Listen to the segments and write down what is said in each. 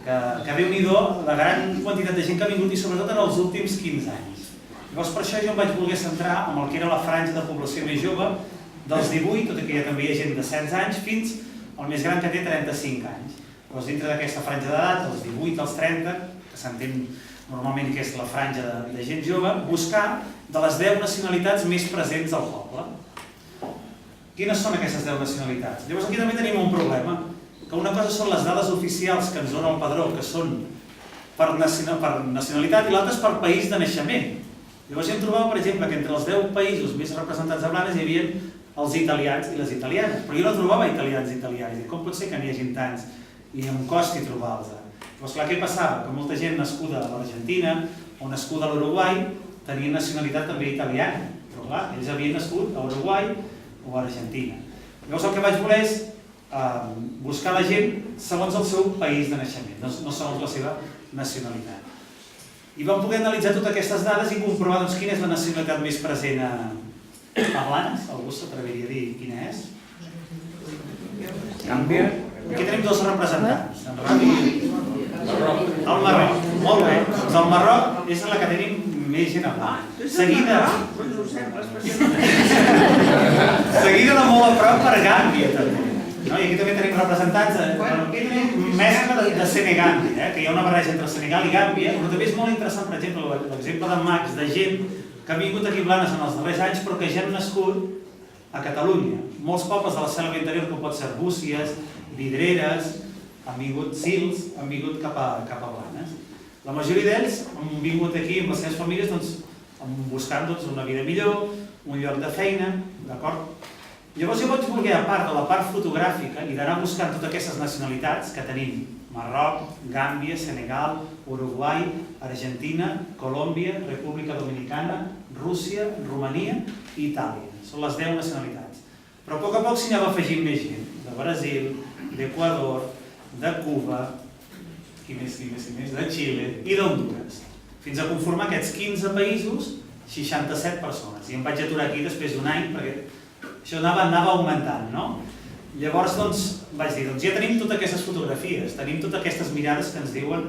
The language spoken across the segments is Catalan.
Que Déu-n'hi-do la gran quantitat de gent que ha vingut i sobretot en els últims 15 anys. Llavors per això jo em vaig voler centrar en el que era la franja de població més jove dels 18, tot i que ja també hi ha gent de 16 anys, fins al més gran que té 35 anys. Llavors dintre d'aquesta franja d'edat, dels 18 als 30, que s'entén normalment que és la franja de gent jove, buscar de les 10 nacionalitats més presents al poble. Quines són aquestes 10 nacionalitats? Llavors aquí també tenim un problema, que una cosa són les dades oficials que ens dona el padró, que són per nacionalitat, i l'altra és per país de naixement. Llavors jo em trobava, per exemple, que entre els 10 països més representats a Blanes hi havia els italians i les italianes, però jo no trobava italians i italianes, i com pot ser que n'hi hagi tants i em costi trobar-los? Llavors clar, què passava? Que molta gent nascuda a l'Argentina o nascuda a l'Uruguai tenia nacionalitat també italiana, però clar, ells havien nascut a Uruguai o a Argentina. Llavors el que vaig voler és buscar la gent segons el seu país de naixement, no segons la seva nacionalitat. I vam poder analitzar totes aquestes dades i comprovar quina és la nacionalitat més present a Blanes. Algú s'atreviria a dir quina és? Gàmbia. Aquí tenim dos representants, el Marroc. Molt bé, doncs el Marroc és la que tenim més gent a Blanes. Seguida de molt a prop per Gàmbia també. I aquí també tenim representants, aquí tenim mescla de Senegal, que hi ha una barreja entre Senegal i Gàmbia, però també és molt interessant, per exemple, l'exemple de Max, de gent que ha vingut aquí a Blanes en els darrers anys però que ja han nascut a Catalunya. Molts pobles de la selva interior, com pot ser Búcies, Vidreres, han vingut Sils, han vingut cap a Blanes. La majoria d'ells han vingut aquí amb les seves famílies buscant una vida millor, un lloc de feina, d'acord? Llavors jo vaig voler, a part de la part fotogràfica i d'anar buscant totes aquestes nacionalitats que tenim: Marroc, Gàmbia, Senegal, Uruguai, Argentina, Colòmbia, República Dominicana, Rússia, Romania i Itàlia. Són les 10 nacionalitats. Però a poc s'hi anava afegint més gent, de Brasil, d'Equador, de Cuba, de Xile i d'Hondures, fins a conformar aquests 15 països, 67 persones. I em vaig aturar aquí després d'un any perquè això anava augmentant, no? Llavors vaig dir, ja tenim totes aquestes fotografies, tenim totes aquestes mirades que ens diuen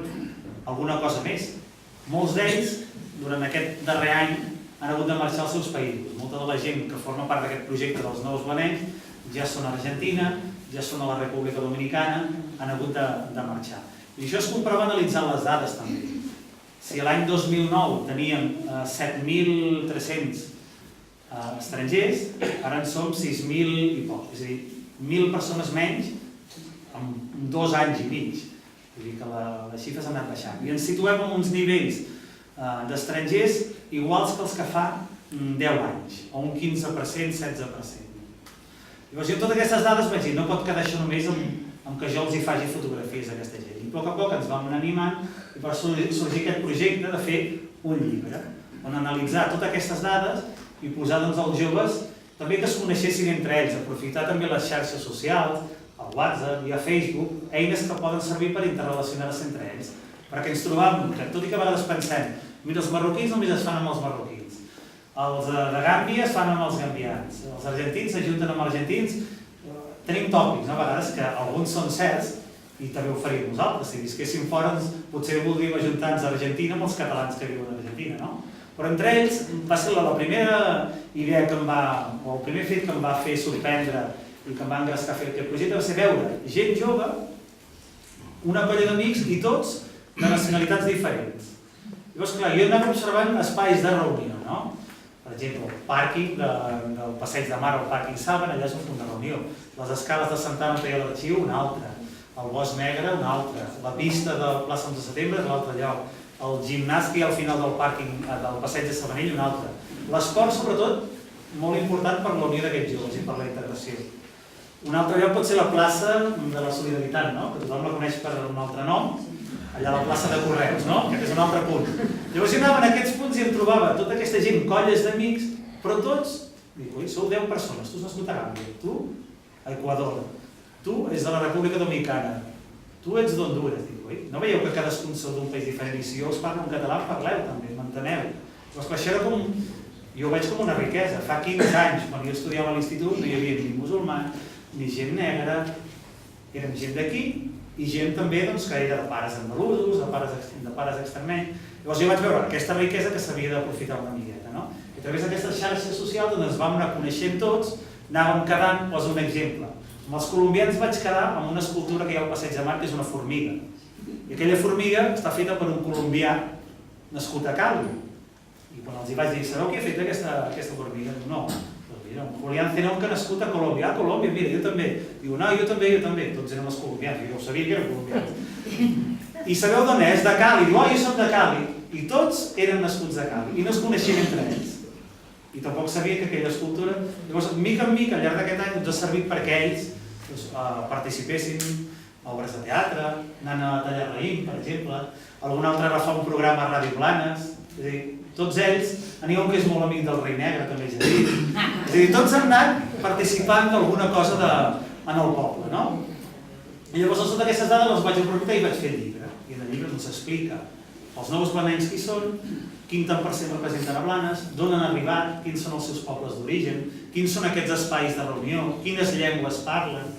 alguna cosa més. Molts d'ells, durant aquest darrer any, han hagut de marxar als seus països. Molta de la gent que forma part d'aquest projecte dels nous blanencs ja són a Argentina, ja són a la República Dominicana, han hagut de marxar. I això es comprova analitzant les dades també. Si l'any 2009 teníem 7.300 estrangers, ara en som 6.000 i poc, és a dir, 1.000 persones menys en 2 anys i mig. Vull dir que les xifres han anat baixant. I ens situem en uns nivells d'estrangers iguals que els que fa 10 anys, o un 15%, 16%. Llavors jo amb totes aquestes dades vaig dir, no pot quedar això només amb que jo els hi faci fotografies a aquesta gent. I a poc ens vam anar animant i va sorgir aquest projecte de fer un llibre on analitzar totes aquestes dades i posar als joves també que es coneixessin entre ells, aprofitar també les xarxes socials, el WhatsApp i el Facebook, eines que poden servir per interrelacionar-se entre ells. Perquè ens trobam que, tot i que a vegades pensem, mira, els marroquins només es fan amb els marroquins, els de Gàmbia es fan amb els gambians, els argentins s'ajunten amb argentins. Tenim tòpics, a vegades, que alguns són certs i també ho faríem nosaltres. Si visquéssim fora, potser voldríem ajuntar-nos a Argentina amb els catalans que viuen a Argentina, no? Però entre ells va ser la primera idea que o el primer fet que em va fer sorprendre i que em va engrescar a fer aquest projecte va ser veure gent jove, una colla d'amics i tots de nacionalitats diferents. Llavors, clar, jo anava observant espais de reunió, no? Per exemple, el pàrquing del Passeig de Mar o el pàrquing Saben, allà és un punt de reunió. Les escales de Santa Ana i l'Arxiu, un altre. El Bosc Negre, un altre. La pista de plaça 11 de setembre és l'altre lloc. El gimnàs que hi ha al final del pàrquing del Passeig de Sabanell, un altre. L'esport, sobretot, molt important per la unió d'aquests joves i per la integració. Un altre lloc pot ser la plaça de la Solidaritat, que tothom la coneix per un altre nom, allà a la plaça de Correus, que és un altre punt. Llavors jo anava en aquests punts i em trobava tota aquesta gent, colles d'amics, però tots, dic, ui, sou 10 persones, tu has nascut a Gàmbia, tu a Equador, tu ets de la República Dominicana, tu ets d'Hondures, dic, ui, no veieu que cadascun sou d'un país diferent i si jo us parlo en català, parleu també, m'enteneu? Llavors això era com, jo ho veig com una riquesa. Fa 15 anys, quan jo estudiava a l'institut, no hi havia ni musulmans, ni gent negra, érem gent d'aquí i gent també que era de pares andalusos, de pares extremenys. Llavors jo vaig veure aquesta riquesa que s'havia d'aprofitar una miqueta, no? I a través d'aquestes xarxes socials ens vam anar coneixent tots, anàvem quedant, poso un exemple. Amb els colombians vaig quedar amb una escultura que hi ha al Passeig de Mar, que és una formiga. I aquella formiga està feta per un colombià nascut a Cali. I quan els hi vaig dir, sabeu qui ha fet aquesta formiga? No. Mira, un Julián Zenón que ha nascut a Colòmbia. Ah, Colòmbia, mira, jo també. Diu, no, jo també. Tots eren els colombians, jo sabia que eren colombians. I sabeu d'on és? De Cali. Diu, jo soc de Cali. I tots eren nascuts a Cali. I no es coneixien entre ells. I tampoc sabia que aquella escultura... Llavors, mica en mica, al llarg d'aquest any, ens ha servit perquè ells participessin a obres de teatre, anant a tallar raïm, per exemple. Algun altre ara fa un programa a Ràdio Blanes. És a dir, tots ells, n'hi ha un que és molt amic del Rei Negre, també és a dir. És a dir, tots han anat participant d'alguna cosa en el poble, no? I llavors, totes aquestes dades les vaig aprofitar i vaig fer el llibre. I en el llibre ens explica els nous blanencs qui són, quin tant per cent representen a Blanes, d'on han arribat, quins són els seus pobles d'origen, quins són aquests espais de reunió, quines llengües parlen.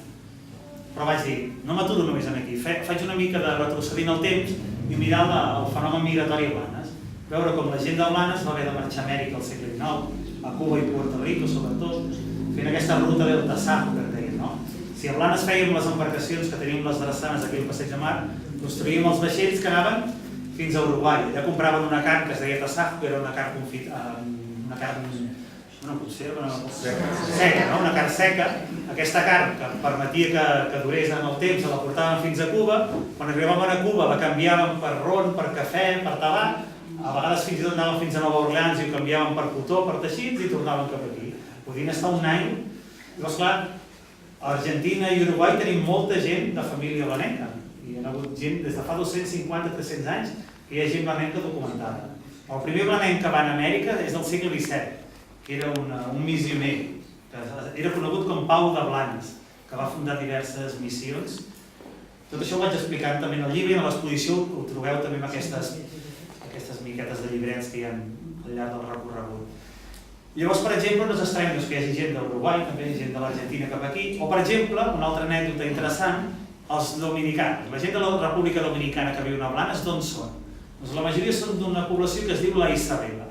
Però vaig dir, no m'aturo només aquí, faig una mica de retrocedir en el temps i mirar el fenomen migratori a Blanes. Veure com la gent de Blanes va haver de marxar a Amèrica al segle XIX, a Cuba i Puerto Rico sobretot, fent aquesta ruta del Tasajo que deien, no? Si a Blanes fèiem les embarcacions que teníem les drassanes aquí al Passeig de Mar, construïm els vaixells que anaven fins a Uruguai. Allà compraven una carn que es deia Tasajo, que era una carn seca, no? Una carn seca. Aquesta carn que permetia que durés en el temps, la portaven fins a Cuba. Quan arribaven a Cuba la canviaven per ron, per cafè, per tabac. A vegades fins i tot anaven fins a Nova Orleans i ho canviaven per cotó, per teixits i tornaven cap aquí. Podien estar un any. Llavors, clar, a Argentina i Uruguai tenim molta gent de família blanenca. Hi ha hagut gent des de fa 250-300 anys que hi ha gent blanenca documentada. El primer blanenc que va a Amèrica és del segle XVII, que era un missioner, que era conegut com Pau de Blanes, que va fundar diverses missions. Tot això ho vaig explicant també en el llibre i en l'exposició ho trobeu també amb aquestes miquetes de llibrets que hi ha al llarg del recorregut. Llavors, per exemple, no és estrany que hi hagi gent d'Uruguai, també hi ha gent de l'Argentina cap aquí, o per exemple, una altra anècdota interessant, els dominicans. La gent de la República Dominicana que viuen a Blanes, d'on són? Doncs la majoria són d'una població que es diu la Isabela.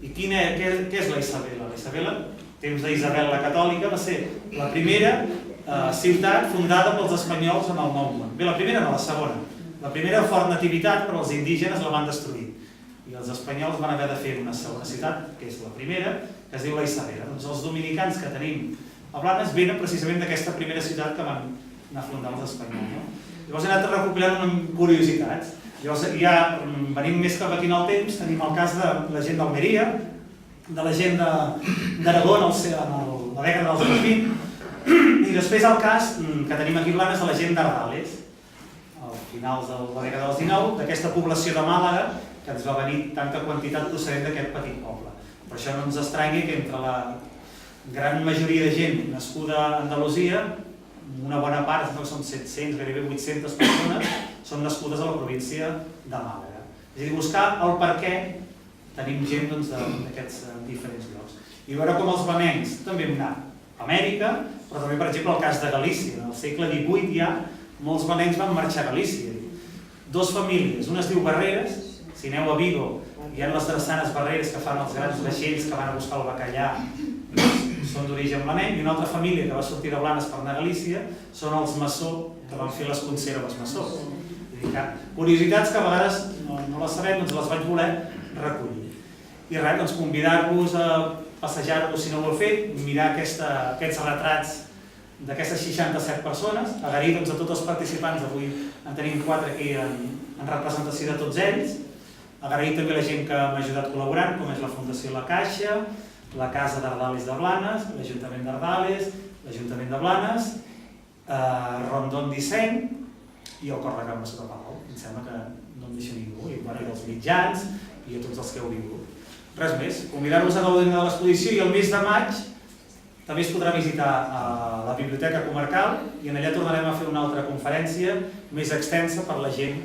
I què és la Isabela? La Isabela, temps d'Isabel la Catòlica, va ser la primera ciutat fundada pels espanyols en el Nou Món. Bé, la primera no, la segona. La primera fort nativitat, però els indígenes la van destruir. I els espanyols van haver de fer una segona ciutat, que és la primera, que es diu la Isabela. Doncs els dominicans que tenim a Blanes venen precisament d'aquesta primera ciutat que van anar a fundar els espanyols. Llavors he anat recopilant curiositats. Llavors ja venim més cap aquí en el temps, tenim el cas de la gent d'Almeria, de la gent d'Aragó en la dècada dels anys 20, i després el cas que tenim aquí a Blanes de la gent d'Ardales, a finals de la dècada dels 19, d'aquesta població de Màlaga, que ens va venir tanta quantitat procedent d'aquest petit poble. Per això no ens estranya que entre la gran majoria de gent nascuda a Andalusia, una bona part, són 700, gairebé 800 persones, són nascudes a la província de Màlaga. És a dir, buscar el per què tenim gent d'aquests diferents llocs. I veure com els blanencs també hem anat a Amèrica, però també, per exemple, el cas de Galícia. En el segle XVIII ja molts blanencs van marxar a Galícia. Dos famílies, una es diu Barreres, si aneu a Vigo hi ha les drassanes Barreres que fan els grans vaixells que van a buscar el bacallà, són d'origen blanenc, i una altra família que va sortir de Blanes per anar a Galícia són els Massó, que van fer les conserves Massó. Curiositats que a vegades no les sabem, doncs les vaig voler recollir. I res, doncs convidar-vos a passejar-vos si no ho heu fet, mirar aquests retrats d'aquestes 67 persones, agrair a tots els participants, avui en tenim 4 aquí en representació de tots ells, agrair també a la gent que m'ha ajudat col·laborant, com és la Fundació La Caixa, la Casa d'Ardales de Blanes, l'Ajuntament d'Ardales, l'Ajuntament de Blanes, Rondon Disseny i el Cor de Can Bassó de Palau. Em sembla que no em deixa ningú, i els mitjans i a tots els que heu vingut. Res més, convidar-vos a gaudir de l'exposició i el mes de maig també es podrà visitar la Biblioteca Comarcal i en allà tornarem a fer una altra conferència més extensa per la gent.